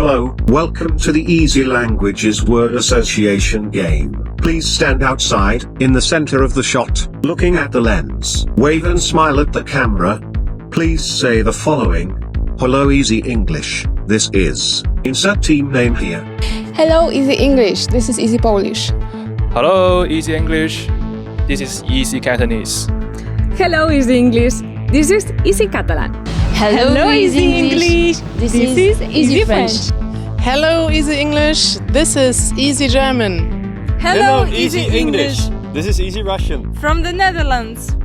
Hello, welcome to the Easy Languages Word Association game. Please stand outside, in the center of the shot, looking at the lens. Wave and smile at the camera. Please say the following. Hello Easy English, this is. Insert team name here. Hello Easy English, this is Easy Polish. Hello, Easy English. This is Easy Cantonese. Hello, Easy English. This is Easy Catalan. Hello Easy English. This is Easy French. Hello, Easy English. This is Easy German. Hello, Easy English. This is Easy Russian. From the Netherlands.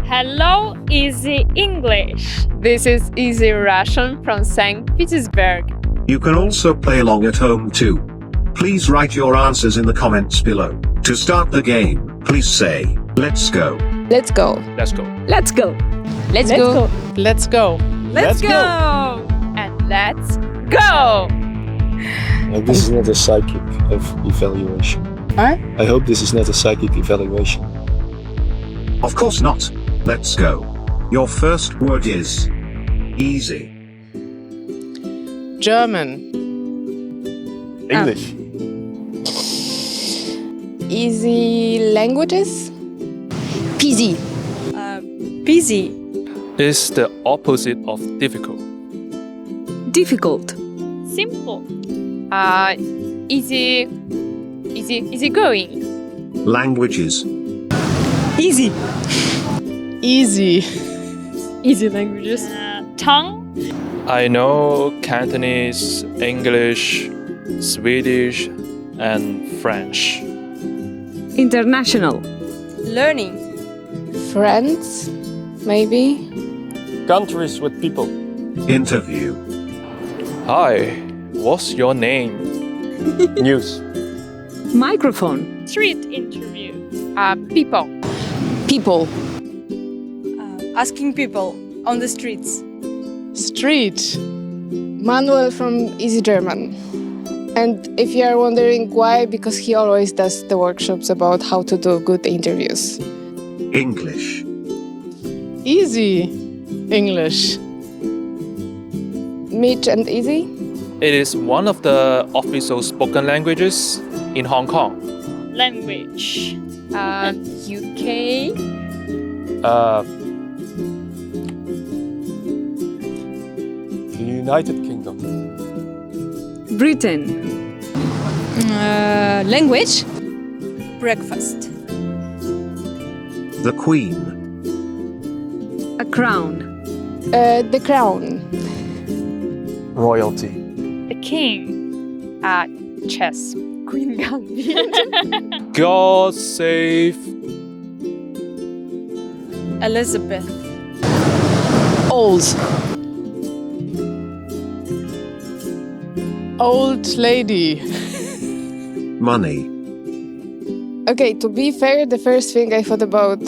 Hello, Easy English. This is Easy Russian from St. Petersburg. You can also play along at home too. Please write your answers in the comments below. To start the game, please say, let's go. Let's go. Let's go. Let's go. Let's go. Let's go. Let's go. And let's go! This is not a psychic evaluation. Huh? I hope this is not a psychic evaluation. Of course not. Let's go. Your first word is easy. German. English. Easy languages. Peasy. Busy. Is the opposite of difficult. Difficult. Simple. Easy going. Languages. Easy. Easy. Easy languages. Tongue. I know Cantonese, English, Swedish, and French. International. Learning. Friends, maybe. Countries with people. Interview. Hi, what's your name? News. Microphone. Street interview. People. People. Asking people on the streets. Street. Manuel from Easy German. And if you are wondering why, because he always does the workshops about how to do good interviews. English. Easy English. Mitch and Easy. It is one of the official spoken languages in Hong Kong. Language. UK. The United Kingdom. Britain. Language. Breakfast. The Queen. A crown. The Crown. Royalty. The king. Chess. Queen Gambit. God save Elizabeth. Old. Old lady. Money. Okay, to be fair, the first thing I thought about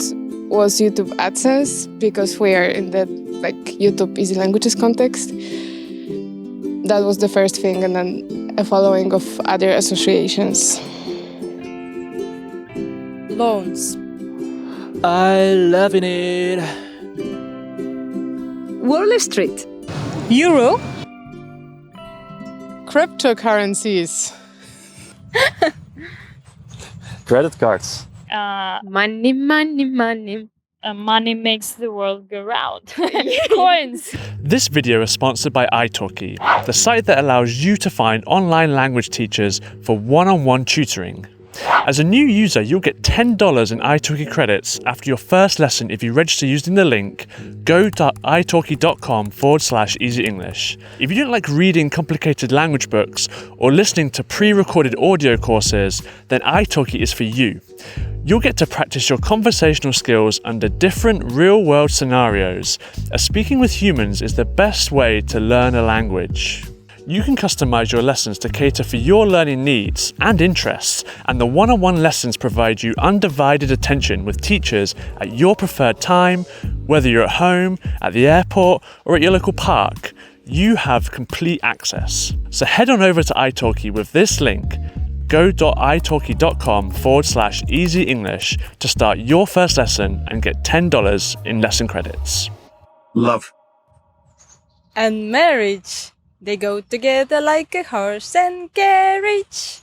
was YouTube AdSense, because we are in the YouTube Easy Languages context. That was the first thing, and then a following of other associations. Loans. I loving it. Wall Street. Euro. Cryptocurrencies. Credit cards. Money. Money makes the world go round. Coins. This video is sponsored by italki, the site that allows you to find online language teachers for one-on-one tutoring. As a new user, you'll get $10 in italki credits after your first lesson if you register using the link go.italki.com/easyenglish. If you don't like reading complicated language books or listening to pre-recorded audio courses, then italki is for you. You'll get to practice your conversational skills under different real-world scenarios, as speaking with humans is the best way to learn a language. You can customize your lessons to cater for your learning needs and interests, and the one-on-one lessons provide you undivided attention with teachers at your preferred time, whether you're at home, at the airport, or at your local park. You have complete access. So head on over to italki with this link, go.italki.com/easyenglish to start your first lesson and get $10 in lesson credits. Love. And marriage. They go together like a horse and carriage.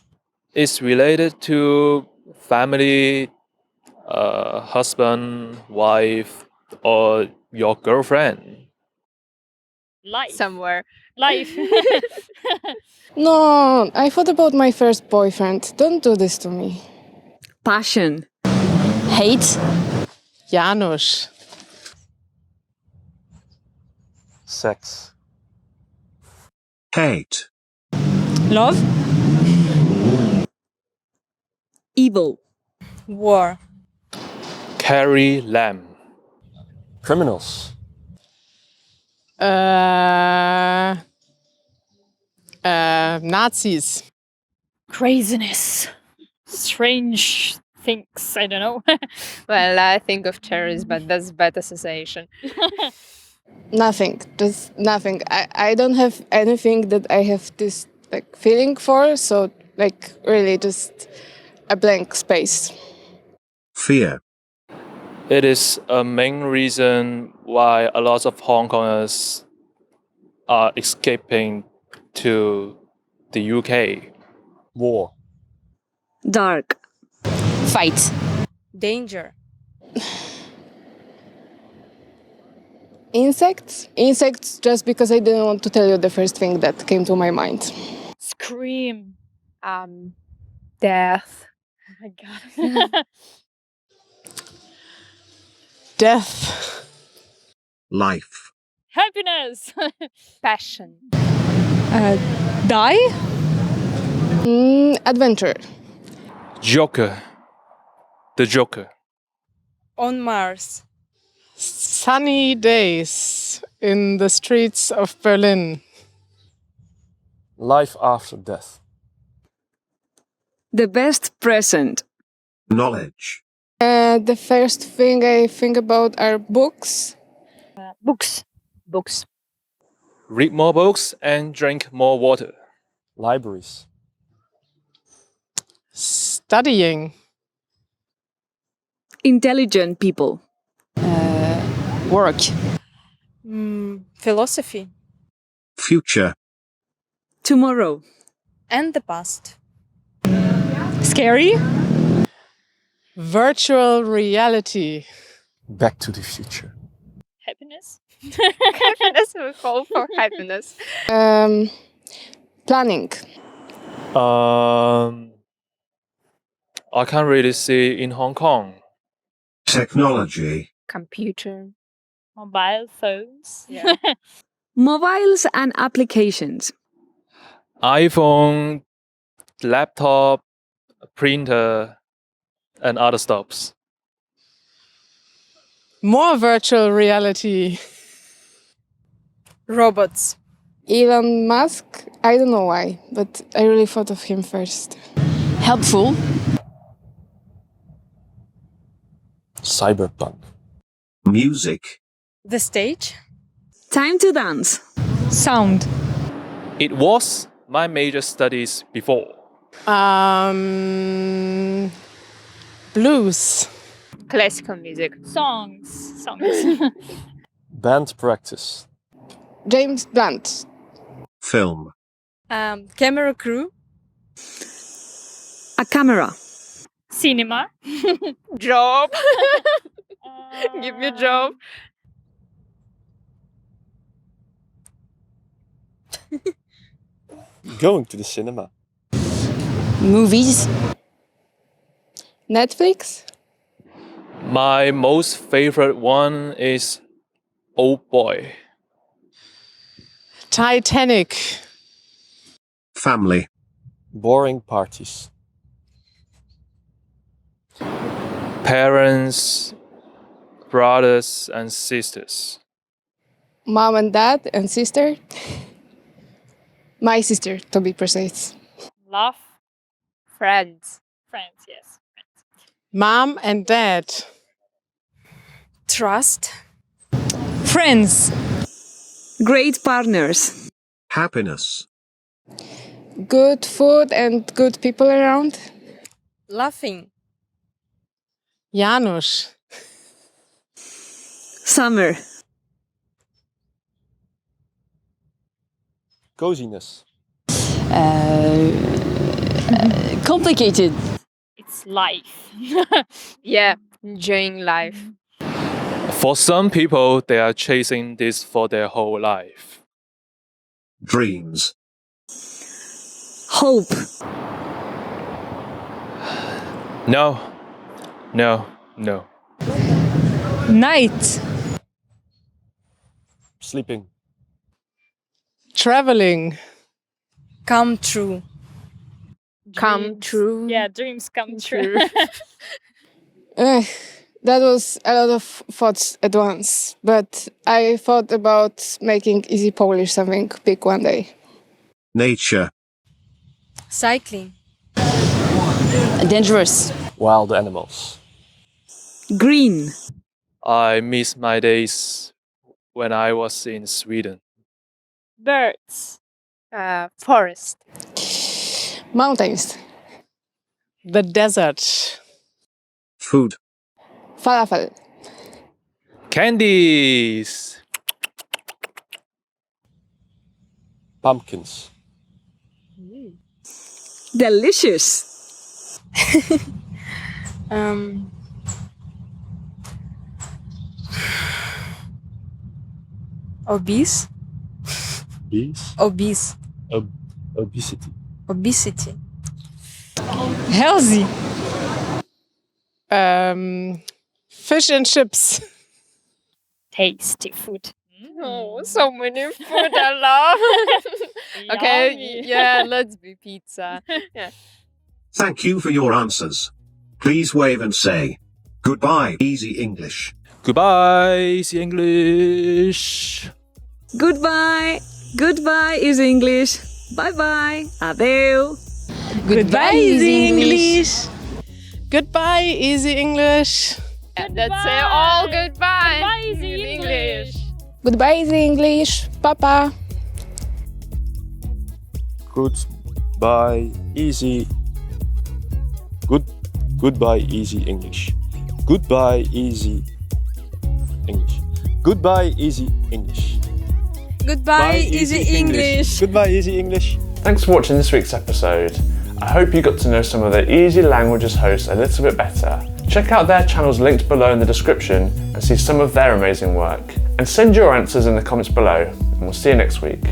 It's related to family, husband, wife, or your girlfriend. Life. Somewhere. Life. No, I thought about my first boyfriend. Don't do this to me. Passion. Hate. Janusz. Sex. Hate. Love. Evil. War. Carry lamb. Criminals. Nazis. Craziness. Strange things. I don't know. Well, I think of cherries, but that's bad association. Nothing. Just nothing. I don't have anything that I have this like feeling for, so like really just a blank space. Fear. It is a main reason why a lot of Hong Kongers are escaping to the UK. War. Dark. Fight. Danger. Insects? Insects just because I didn't want to tell you the first thing that came to my mind. Scream. Death. Oh my god. Death. Life. Happiness. Passion. Die. Adventure. Joker. The Joker. On Mars. Sunny days in the streets of Berlin. Life after death. The best present. Knowledge. The first thing I think about are books. Books. Books. Read more books and drink more water. Libraries. Studying. Intelligent people. Work. Philosophy. Future. Tomorrow. And the past. Scary. Virtual reality. Back to the future. Happiness. Happiness. We call for happiness. Planning. I can't really see in Hong Kong. Technology. Computer. Mobile phones. Yeah. Mobiles and applications. iPhone, laptop, printer, and other stuffs. More virtual reality. Robots. Elon Musk. I don't know why, but I really thought of him first. Helpful. Cyberpunk. Music. The stage. Time to dance. Sound. It was my major studies before. Blues. Classical music. Songs. Band practice. James Blunt. Film. Camera crew. A camera. Cinema. Job. Give me a job. Going to the cinema. Movies. Netflix. My most favorite one is Old Boy. Titanic. Family. Boring parties. Parents, brothers, and sisters. Mom and dad and sister. My sister, to be precise. Love. Friends. Friends, yes. Mom and dad. Trust. Friends. Great partners. Happiness. Good food and good people around. Laughing. Janusz. Summer. Coziness. Complicated. It's life. Yeah, enjoying life. For some people, they are chasing this for their whole life. Dreams. Hope. No, no, no. Night. Sleeping. Traveling. Come true. Come Dreams. true. Yeah, dreams come true. That was a lot of thoughts at once, but I thought about making Easy Polish something big one day. Nature. Cycling. Dangerous. Wild animals. Green. I miss my days when I was in Sweden. Birds. Forest. Mountains. The desert. Food. Falafel. Candies! Pumpkins. Delicious. Obese. Bees. Obese. Obesity. Obesity. Healthy. Fish and chips. Tasty food. Oh, so many food I love. Okay, Yummy. yeah, let's be pizza. Yeah. Thank you for your answers. Please wave and say goodbye, Easy English. Goodbye, Easy English! Goodbye. Goodbye is English. Bye bye. Adeu. Goodbye, Easy English. Goodbye, Easy English. That's all goodbye. Goodbye, Easy English. Goodbye, Easy English. Papa. Goodbye, easy. Goodbye, easy English. Goodbye, easy English. Goodbye, easy English. Goodbye, Easy English. Goodbye, easy English. Thanks for watching this week's episode. I hope you got to know some of the Easy Languages hosts a little bit better. Check out their channels linked below in the description and see some of their amazing work. And send your answers in the comments below, and we'll see you next week.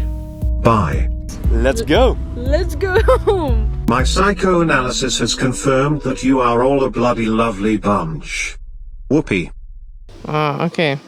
Bye. Let's go. Let's go home. My psychoanalysis has confirmed that you are all a bloody lovely bunch. Whoopee. Okay.